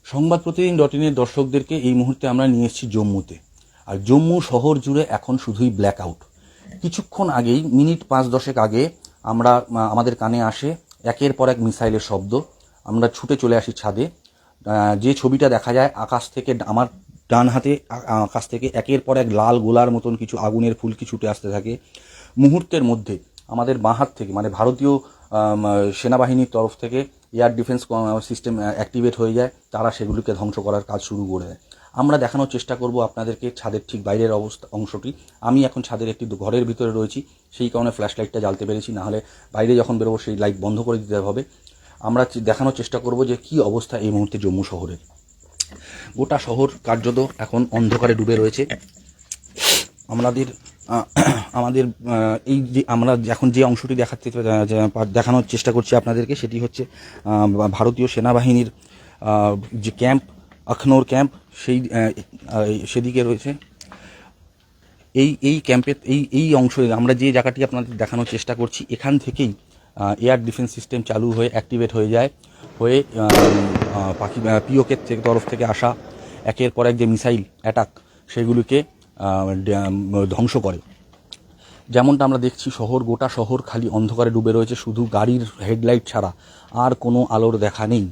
সংবাদ প্রতিদিন .in দর্শকদেরকে এই মুহূর্তে আমরা নিয়ে এসেছি জম্মুতে। আর জম্মু শহর জুড়ে এখন শুধুই ব্ল্যাক আউট। কিছুক্ষণ আগেই মিনিট 5-10 আগে আমাদের কানে আসে একের পর এক মিসাইলের শব্দ। আমরা ছুটে চলে আসি ছাদে। যে ছবিটা দেখা যায় আকাশ থেকে, আমার ডান হাতে আকাশ থেকে একের পর এক লাল গোলার মতন কিছু আগুনের ফুলকি ছুটে আসতে থাকে। মুহূর্তের মধ্যে আমাদের বাঁ হাত থেকে, মানে ভারতীয় সেনাবাহিনীর তরফ থেকে এয়ার ডিফেন্স সিস্টেম অ্যাক্টিভেট হয়ে যায়। তারা সেগুলিকে ধ্বংস করার কাজ শুরু করে দেয়। আমরা দেখানোর চেষ্টা করব আপনাদেরকে ছাদের ঠিক বাইরের অংশটি। আমি এখন ছাদের একটি ঘরের ভিতরে রয়েছি, সেই কারণে ফ্ল্যাশ লাইটটা জ্বালতে পেরেছি, নাহলে বাইরে যখন বেরোবো সেই লাইট বন্ধ করে দিতে হবে। আমরা দেখানোর চেষ্টা করব যে কী অবস্থা এই মুহূর্তে জম্মু শহরের। গোটা শহর কার্যত এখন অন্ধকারে ডুবে রয়েছে। আমাদের এই যে আমরা এখন যে অংশটি দেখানোর চেষ্টা করছি আপনাদেরকে, সেটি হচ্ছে ভারতীয় সেনাবাহিনীর যে ক্যাম্প, আখনৌর ক্যাম্প, সেদিকে রয়েছে। এই ক্যাম্পের এই অংশে আমরা যে জায়গাটি আপনাদের দেখানোর চেষ্টা করছি, এখান থেকেই এয়ার ডিফেন্স সিস্টেম চালু হয়ে অ্যাক্টিভেট হয়ে যায়, হয়ে পিওকের তরফ থেকে আসা একের পর এক যে মিসাইল অ্যাটাক সেগুলিকে ধ্বংস করে। যেমনটা আমরা দেখছি, গোটা শহর খালি অন্ধকারে ডুবে রয়েছে, শুধু গাড়ির হেডলাইট ছাড়া আর কোনো আলোর দেখা নেই।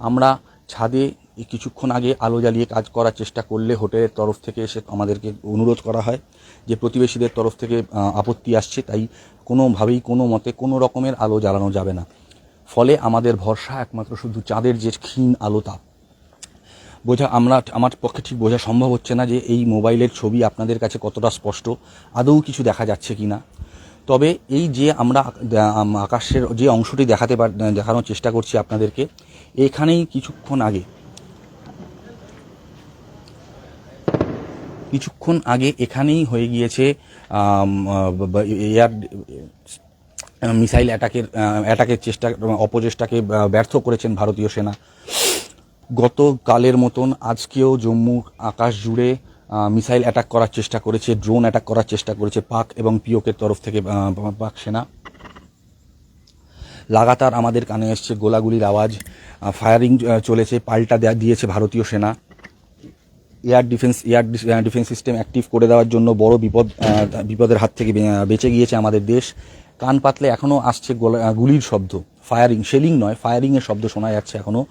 আমরা ছাদে কিছুক্ষণ আগে আলো জ্বালিয়ে কাজ করার চেষ্টা করলে হোটেলের তরফ থেকে এসে আমাদেরকে অনুরোধ করা হয় যে প্রতিবেশীদের তরফ থেকে আপত্তি আসছে, তাই কোনোভাবেই কোনো মতে কোনো রকমের আলো জ্বালানো যাবে না। ফলে আমাদের ভরসা একমাত্র শুধু চাঁদের যে ক্ষীণ আলোতা। আমার পক্ষে ঠিক বোঝা সম্ভব হচ্ছে না যে এই মোবাইলের ছবি আপনাদের কাছে কতটা স্পষ্ট, আদৌ কিছু দেখা যাচ্ছে কি না। তবে এই যে আমরা আকাশের যে অংশটি দেখানোর চেষ্টা করছি আপনাদেরকে, এখানেই কিছুক্ষণ আগে এখানেই হয়ে গিয়েছে এয়ার মিসাইল অ্যাটাকের অপচেষ্টাকে ব্যর্থ করেছেন ভারতীয় সেনা। গতকালের মতন আজকেও জম্মুর আকাশ জুড়ে মিসাইল অ্যাটাক করার চেষ্টা করেছে, ড্রোন অ্যাটাক করার চেষ্টা করেছে পাক এবং পিওকের তরফ থেকে পাক সেনা। লাগাতার আমাদের কানে এসছে গোলাগুলির আওয়াজ, ফায়ারিং চলেছে, পাল্টা দিয়েছে ভারতীয় সেনা। এয়ার ডিফেন্স সিস্টেম অ্যাক্টিভ করে দেওয়ার জন্য বড় বিপদের হাত থেকে বেঁচে গিয়েছে আমাদের দেশ। কান পাতলে এখনও আসছে গুলির শব্দ, শেলিং নয়, ফায়ারিংয়ের শব্দ শোনা যাচ্ছে এখনও,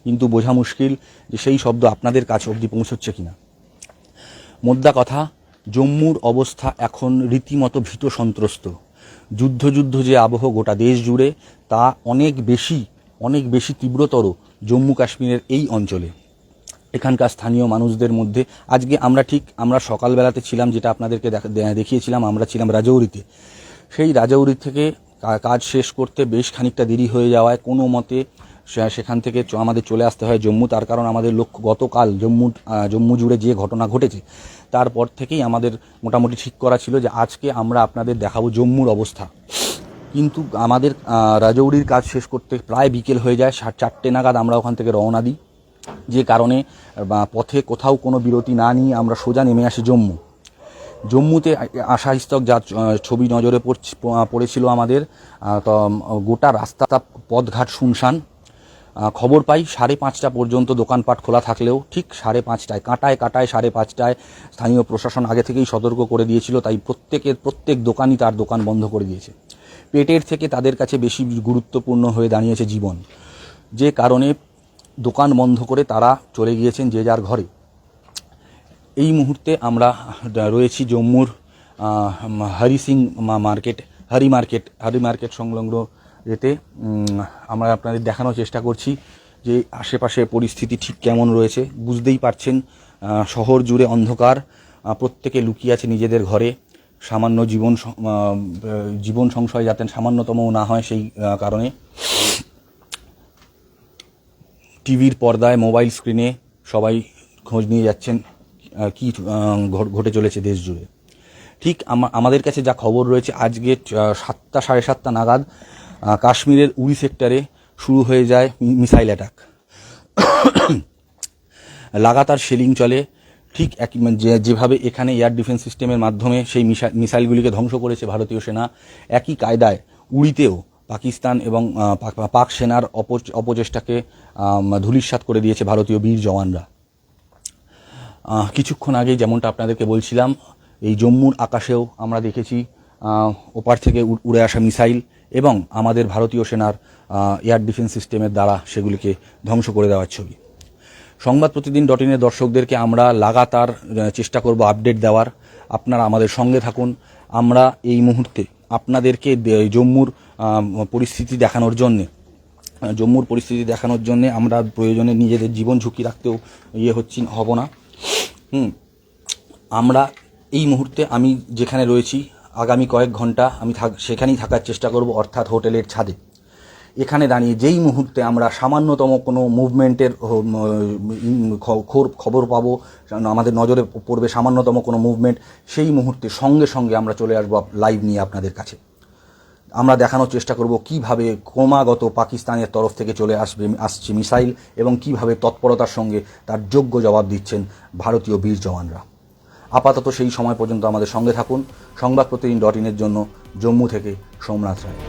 কিন্তু বোঝা মুশকিল যে সেই শব্দ আপনাদের কাছে অবধি পৌঁছচ্ছে কিনা। মোদ্দা কথা, জম্মুর অবস্থা এখন রীতিমতো ভীত সন্ত্রস্ত। যুদ্ধ যে আবহ গোটা দেশ জুড়ে, তা অনেক বেশি তীব্রতর জম্মু কাশ্মীরের এই অঞ্চলে। এখানকার স্থানীয় মানুষদের মধ্যে আজকে আমরা সকালবেলাতে ছিলাম, যেটা আপনাদেরকে দেখিয়েছিলাম, আমরা ছিলাম রাজৌরিতে। সেই রাজৌরি থেকে কাজ শেষ করতে বেশ খানিকটা দেরি হয়ে যাওয়ায় কোনো মতে সেখান থেকে আমাদের চলে আসতে হয় জম্মু। তার কারণ আমাদের লক্ষ্য গতকাল জম্মু জুড়ে যে ঘটনা ঘটেছে, তারপর থেকেই আমাদের মোটামুটি ঠিক করা ছিল যে আজকে আমরা আপনাদের দেখাবো জম্মুর অবস্থা। কিন্তু আমাদের রাজৌরির কাজ শেষ করতে প্রায় বিকেল হয়ে যায়। 4টে নাগাদ আমরা ওখান থেকে রওনা দিই, যে কারণে পথে কোথাও কোনো বিরতি না নিয়ে আমরা সোজা নেমে আসি জম্মুতে। আশাস্তক যা ছবি নজরে পড়েছিল আমাদের, তো গোটা রাস্তা পথঘাট শুনশান। খবর পাই 5:30 পর্যন্ত দোকানপাট খোলা থাকলেও ঠিক 5:30 কাঁটায় 5:30 স্থানীয় প্রশাসন আগে থেকেই সতর্ক করে দিয়েছিল, তাই প্রত্যেক দোকানই তার দোকান বন্ধ করে দিয়েছে। পেটের থেকে তাদের কাছে বেশি গুরুত্বপূর্ণ হয়ে দাঁড়িয়েছে জীবন, যে কারণে দোকান বন্ধ করে তারা চলে গিয়েছেন যে যার ঘরে। এই মুহূর্তে আমরা রয়েছি জম্মুর হরি মার্কেট সংলগ্ন যেতে। আমরা আপনাদের দেখানোর চেষ্টা করছি যে আশেপাশে পরিস্থিতি ঠিক কেমন রয়েছে। বুঝতেই পারছেন, শহর জুড়ে অন্ধকার, প্রত্যেকে লুকিয়ে আছে নিজেদের ঘরে। সামান্য জীবন সংশয় যাতে সামান্যতমও না হয়, সেই কারণে টিভির পর্দায়, মোবাইল স্ক্রিনে সবাই খোঁজ নিয়ে যাচ্ছেন কি ঘটে চলেছে দেশ জুড়ে। ঠিক আমাদের কাছে যা খবর রয়েছে, আজকে 7টা 7:30 নাগাদ কাশ্মীরের উরি সেক্টরে শুরু হয়ে যায় মিসাইল অ্যাটাক। লাগাতার শেলিং চলে, ঠিক যেভাবে এখানে এয়ার ডিফেন্স সিস্টেমের মাধ্যমে সেই মিসাইলগুলিকে ধ্বংস করেছে ভারতীয় সেনা, একই কায়দায় উড়িতেও পাকিস্তান এবং পাক সেনার অপচেষ্টাকে ধূলিসাৎ করে দিয়েছে ভারতীয় বীর জওয়ানরা। কিছুক্ষণ আগেই যেমনটা আপনাদেরকে বলছিলাম, এই জম্মুর আকাশেও আমরা দেখেছি ওপার থেকে উড়ে আসা মিসাইল এবং আমাদের ভারতীয় সেনার এয়ার ডিফেন্স সিস্টেমের দ্বারা সেগুলিকে ধ্বংস করে দেওয়ার ছবি। সংবাদ প্রতিদিন .in দর্শকদেরকে আমরা লাগাতার চেষ্টা করব আপডেট দেওয়ার। আপনারা আমাদের সঙ্গে থাকুন। আমরা এই মুহূর্তে আপনাদেরকে জম্মুর পরিস্থিতি দেখানোর জন্যে আমরা প্রয়োজনে নিজেদের জীবন ঝুঁকি রাখতেও হব না। আমরা এই মুহূর্তে আমি যেখানে রয়েছি আগামী কয়েক ঘন্টা আমি সেখানেই থাকার চেষ্টা করব, অর্থাৎ হোটেলের ছাদে। এখানে দাঁড়িয়ে যেই মুহূর্তে আমরা সামান্যতম কোনো মুভমেন্টের খবর পাবো, আমাদের নজরে পড়বে সামান্যতম কোনো মুভমেন্ট, সেই মুহূর্তে সঙ্গে সঙ্গে আমরা চলে আসবো লাইভ নিয়ে আপনাদের কাছে। আমরা দেখানোর চেষ্টা করব কিভাবে ক্রমাগত পাকিস্তানের তরফ থেকে আসছে মিসাইল এবং কিভাবে তৎপরতার সঙ্গে তার যোগ্য জবাব দিচ্ছেন ভারতীয় বীর জওয়ানরা। আপাতত সেই সময় পর্যন্ত আমাদের সঙ্গে থাকুন। সংবাদ প্রতিদিন .in জন্য জম্মু থেকে সোমনাথ রায়।